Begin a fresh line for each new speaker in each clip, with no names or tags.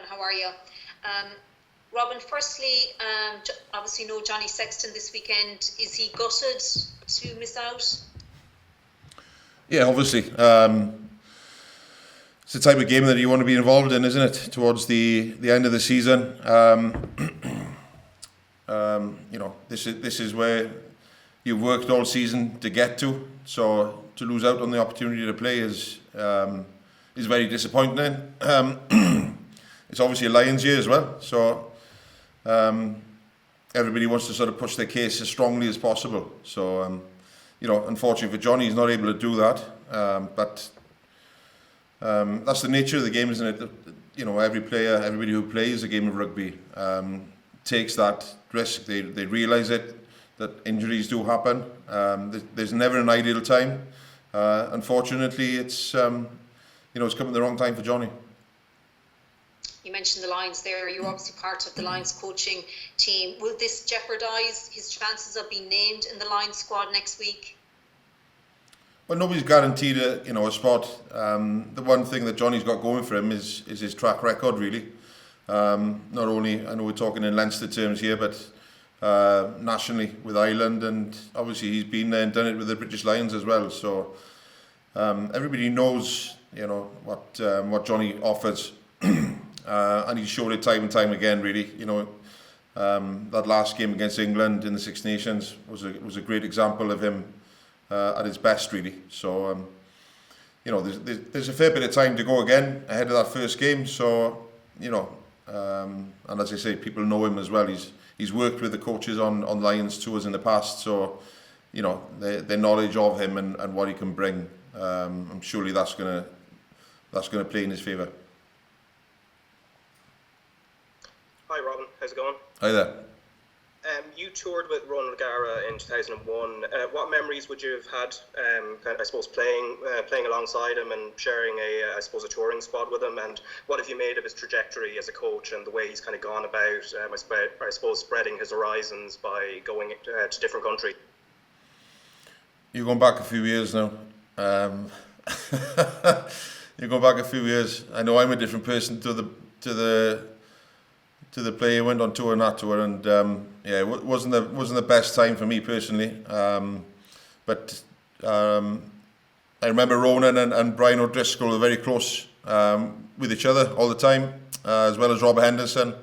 how are you? Robin, firstly, obviously no Johnny Sexton this weekend. Is he gutted to miss out?
Yeah, obviously. It's the type of game that you want to be involved in, isn't it? Towards the end of the season. This is where you've worked all season to get to. So to lose out on the opportunity to play is very disappointing. It's obviously a Lions year as well. So everybody wants to sort of push their case as strongly as possible. So unfortunately for Johnny, he's not able to do that. But that's the nature of the game, isn't it? Everybody who plays a game of rugby takes that risk. They realise that injuries do happen. There's never an ideal time. Unfortunately, it's come at the wrong time for Johnny.
You mentioned the Lions there. You're obviously part of the Lions coaching team. Will this jeopardise his chances of being named in the Lions squad next week?
Well, nobody's guaranteed a spot. The one thing that Johnny's got going for him is his track record, really. Not only, I know we're talking in Leinster terms here, but nationally with Ireland, and obviously he's been there and done it with the British Lions as well. So everybody knows, what Johnny offers, and he's showed it time and time again. Really, that last game against England in the Six Nations was a great example of him at his best, really. So there's a fair bit of time to go again ahead of that first game. So and as I say, people know him as well. He's worked with the coaches on Lions tours in the past, so their knowledge of him and what he can bring. I'm surely that's gonna play in his favour.
Hi Robin, how's it going?
Hi there.
You toured with Ronan O'Gara in 2001. What memories would you have had, playing alongside him and sharing a touring squad with him? And what have you made of his trajectory as a coach and the way he's kind of gone about, spreading his horizons by going to different countries?
You're going back a few years now. You're going back a few years. I know I'm a different person to the player who went on tour and that tour, and it wasn't the best time for me personally. But I remember Ronan and Brian O'Driscoll were very close with each other all the time, as well as Rob Henderson.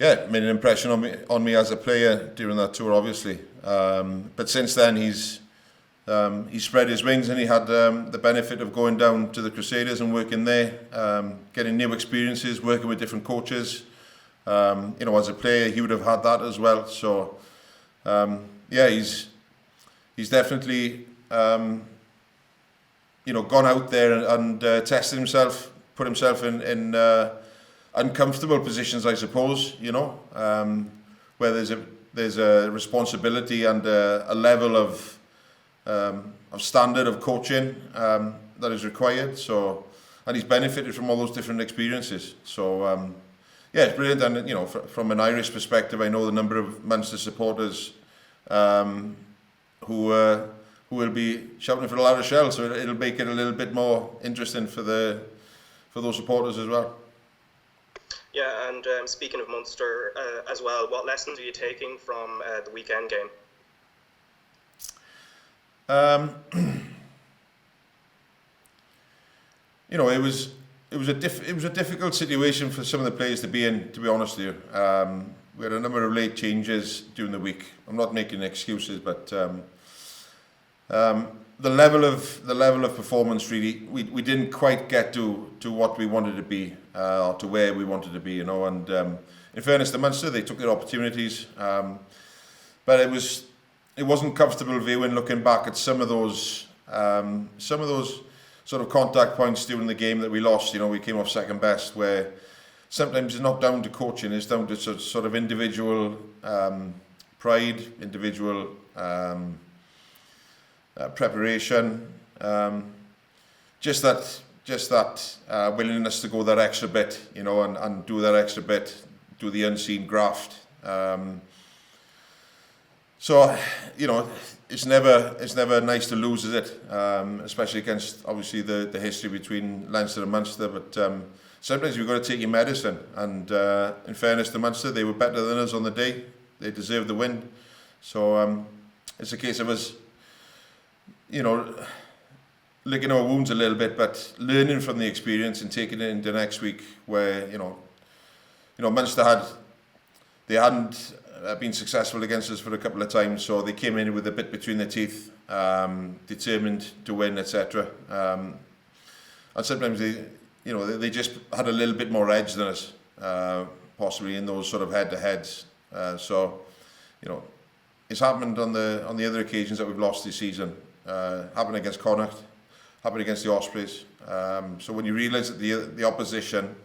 It made an impression on me as a player during that tour, obviously. But since then, he's spread his wings, and he had the benefit of going down to the Crusaders and working there, getting new experiences, working with different coaches. As a player, he would have had that as well. So, he's definitely gone out there and tested himself, put himself in uncomfortable positions, I suppose. Where there's a responsibility and a level of standard of coaching that is required. So, and he's benefited from all those different experiences. So, it's brilliant. And from an Irish perspective, I know the number of Munster supporters who will be shouting for La Rochelle. So it'll make it a little bit more interesting for those supporters as well.
Yeah, and speaking of Munster as well, what lessons are you taking from the weekend game?
It was a difficult situation for some of the players to be in, to be honest with you. We had a number of late changes during the week. I'm not making excuses, but the level of performance, really, we didn't quite get to what we wanted to be, or to where we wanted to be, and in fairness to Munster, they took their opportunities, but it wasn't comfortable viewing, looking back at some of those sort of contact points during the game that we lost. We came off second best, where sometimes it's not down to coaching, it's down to sort of individual pride, individual preparation, just that willingness to go that extra bit, and do that extra bit, do the unseen graft. So, it's never nice to lose, is it? Especially against obviously the history between Leinster and Munster. But sometimes you've got to take your medicine. And in fairness to Munster, they were better than us on the day. They deserved the win. So it's a case of us, licking our wounds a little bit, but learning from the experience and taking it into next week, where Munster hadn't been successful against us for a couple of times, so they came in with a bit between their teeth, determined to win, etc. And sometimes they just had a little bit more edge than us, possibly in those sort of head-to-heads. So it's happened on the other occasions that we've lost this season. Happened against Connacht, happened against the Ospreys. So when you realise that the opposition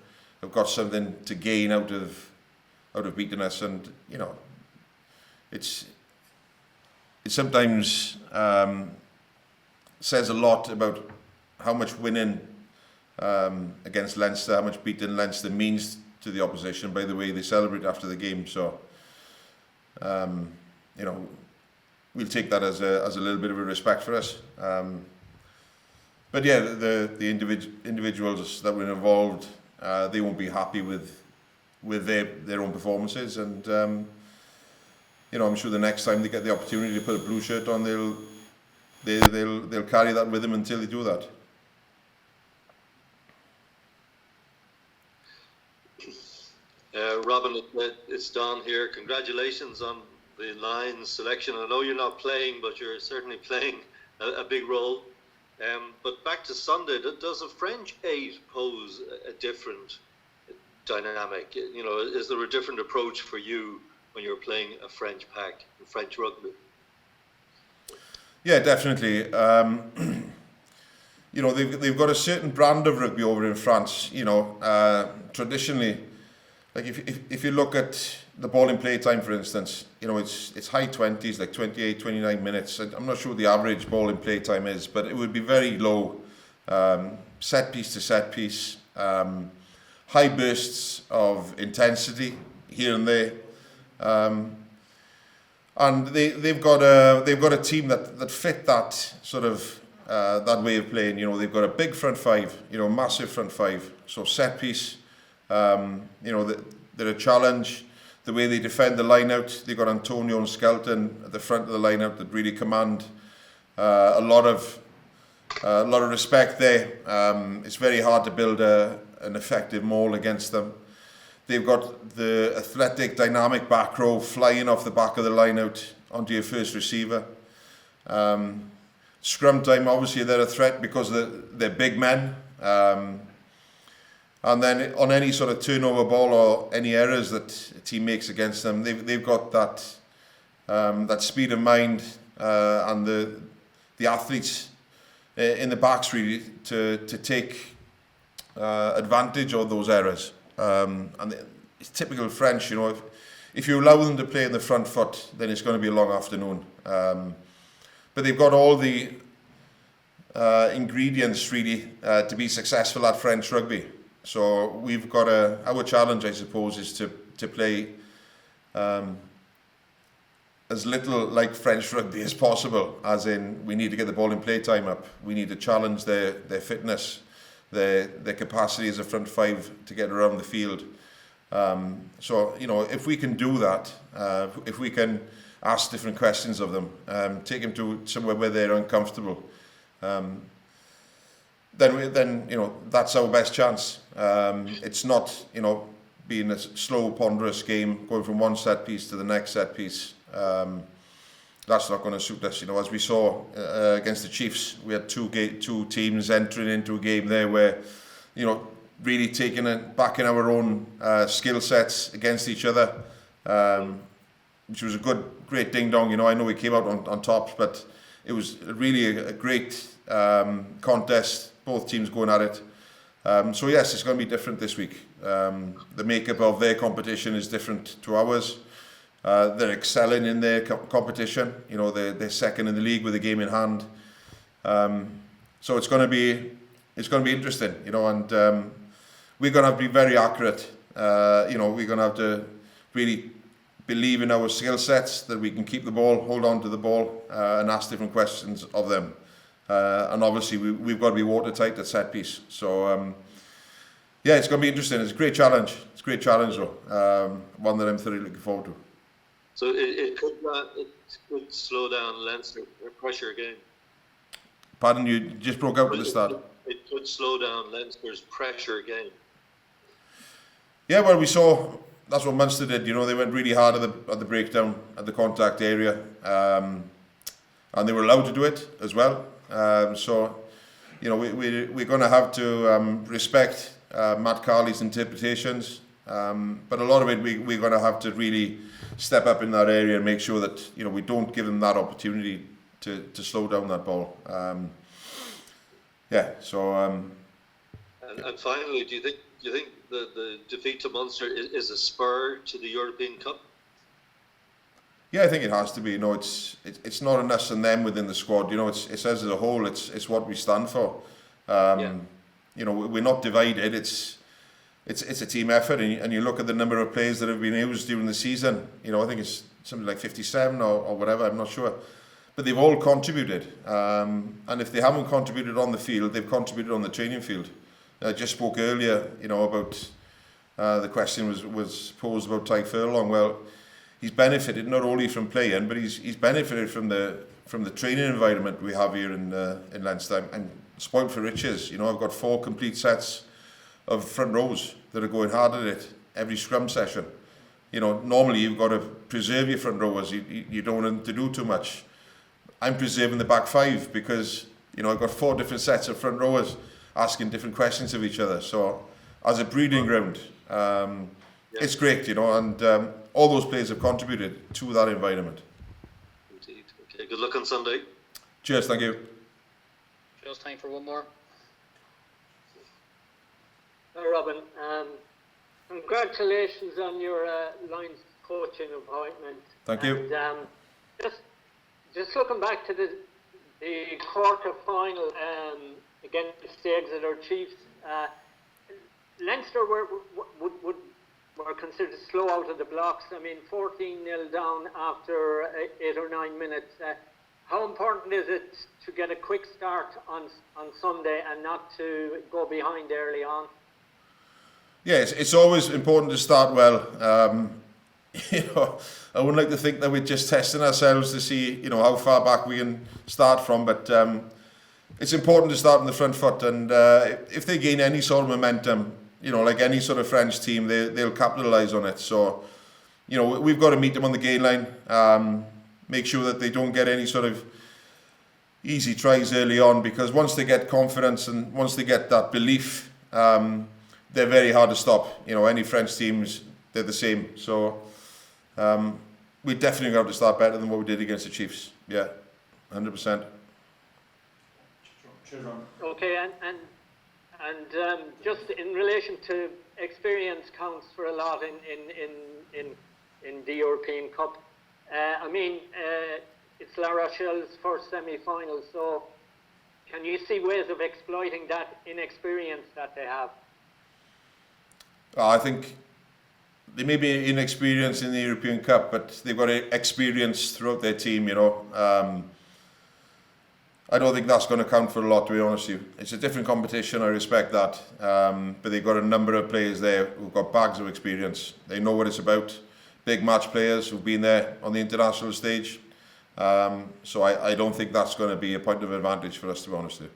have got something to gain out of beating us, and it sometimes says a lot about how much winning against Leinster, how much beating Leinster means to the opposition by the way they celebrate after the game. So we'll take that as a little bit of a respect for us. But yeah, the individuals that were involved, they won't be happy with their own performances, and I'm sure the next time they get the opportunity to put a blue shirt on, they'll carry that with them until they do that.
Robin, it's Don here. Congratulations on the Lions selection. I know you're not playing, but you're certainly playing a big role. But back to Sunday, does a French 8 pose a different dynamic? Is there a different approach for you when you're playing a French pack in French rugby?
Yeah, definitely. They've got a certain brand of rugby over in France. Traditionally, like if you look at the ball in play time, for instance, it's high 20s, like 28, 29 minutes. I'm not sure what the average ball in play time is, but it would be very low, set piece to set piece, high bursts of intensity here and there, and they've got a team that fit that sort of that way of playing. They've got a big front five, massive front five, so set piece. They're a challenge. The way they defend the line out, they've got Antonio and Skelton at the front of the line out that really command a lot of respect there. It's very hard to build an effective maul against them. They've got the athletic, dynamic back row flying off the back of the line out onto your first receiver. Scrum time, obviously they're a threat because they're big men. And then on any sort of turnover ball or any errors that a team makes against them, they've got that speed of mind and the athletes in the backs really to take advantage of those errors. And it's typical French, if you allow them to play in the front foot, then it's going to be a long afternoon. But they've got all the ingredients really to be successful at French rugby. So we've got our challenge, I suppose, is to play as little like French rugby as possible, as in we need to get the ball in play time up. We need to challenge their fitness, their capacity as a front five to get around the field. So, if we can do that, if we can ask different questions of them, take them to somewhere where they're uncomfortable, then that's our best chance. It's not being a slow, ponderous game going from one set piece to the next set piece. That's not going to suit us. As we saw against the Chiefs, we had two teams entering into a game there where really taking it back in our own skill sets against each other, which was a great ding dong. I know we came out on top, but it was really a great contest. Both teams going at it. So yes, it's going to be different this week. The makeup of their competition is different to ours. They're excelling in their competition. They're second in the league with a game in hand. So it's going to be interesting. And we're going to have to be very accurate. We're going to have to really believe in our skill sets, that we can keep the ball, hold on to the ball, and ask different questions of them. And obviously we've got to be watertight at set piece. So yeah, it's going to be interesting. It's a great challenge. It's a great challenge though. One that I'm thoroughly looking forward to.
So it could slow down Leinster pressure again.
Pardon, you just broke out at the start.
It could slow down Leinster's pressure again.
Yeah, well, we saw that's what Munster did. You know, they went really hard at the breakdown at the contact area, and they were allowed to do it as well. So, you know, we're going to have to respect Matt Carley's interpretations, but a lot of it we're going to have to really step up in that area and make sure that, you know, we don't give them that opportunity to slow down that ball. Yeah. So.
And finally, do you think the defeat to Munster is a spur to the European Cup?
Yeah, I think it has to be. You know, it's not an us and them within the squad. You know, it's us as a whole. It's what we stand for. You know, we're not divided. It's a team effort, and you look at the number of players that have been used during the season. You know, I think it's something like 57 or whatever. I'm not sure, but they've all contributed. And if they haven't contributed on the field, they've contributed on the training field. I just spoke earlier, you know, about the question was posed about Ty Furlong. Well, he's benefited not only from playing, but he's benefited from the training environment we have here in Leinster. And spoiled for riches. You know, I've got 4 complete sets of front rows that are going hard at it every scrum session. You know, normally you've got to preserve your front rowers. You don't want them to do too much. I'm preserving the back 5 because, you know, I've got 4 different sets of front rowers asking different questions of each other. So as a breeding ground, it's great, you know, and all those players have contributed to that environment.
Indeed. Okay, good luck on Sunday.
Cheers, thank you.
Just time for one more.
Hi, Robin. Congratulations on your Lions coaching appointment.
Thank you.
And, just looking back to the quarter final against the Exeter Chiefs, Leinster were considered slow out of the blocks. I mean, 14-0 down after 8 or 9 minutes. How important is it to get a quick start on Sunday and not to go behind early on?
Yeah, it's always important to start well. You know, I wouldn't like to think that we're just testing ourselves to see, you know, how far back we can start from, but it's important to start on the front foot, and if they gain any sort of momentum, you know, like any sort of French team, they'll capitalise on it. So, you know, we've got to meet them on the gain line, make sure that they don't get any sort of easy tries early on, because once they get confidence and once they get that belief, they're very hard to stop. You know, any French teams, they're the same. So we definitely got to start better than what we did against the Chiefs. Yeah, 100%.
Okay, and just in relation to experience counts for a lot in the European Cup. I mean, it's La Rochelle's first semi-final, so can you see ways of exploiting that inexperience that they have?
I think they may be inexperienced in the European Cup, but they've got experience throughout their team, you know. I don't think that's going to count for a lot, to be honest with you. It's a different competition, I respect that. But they've got a number of players there who've got bags of experience. They know what it's about. Big match players who've been there on the international stage. So I don't think that's going to be a point of advantage for us, to be honest with you.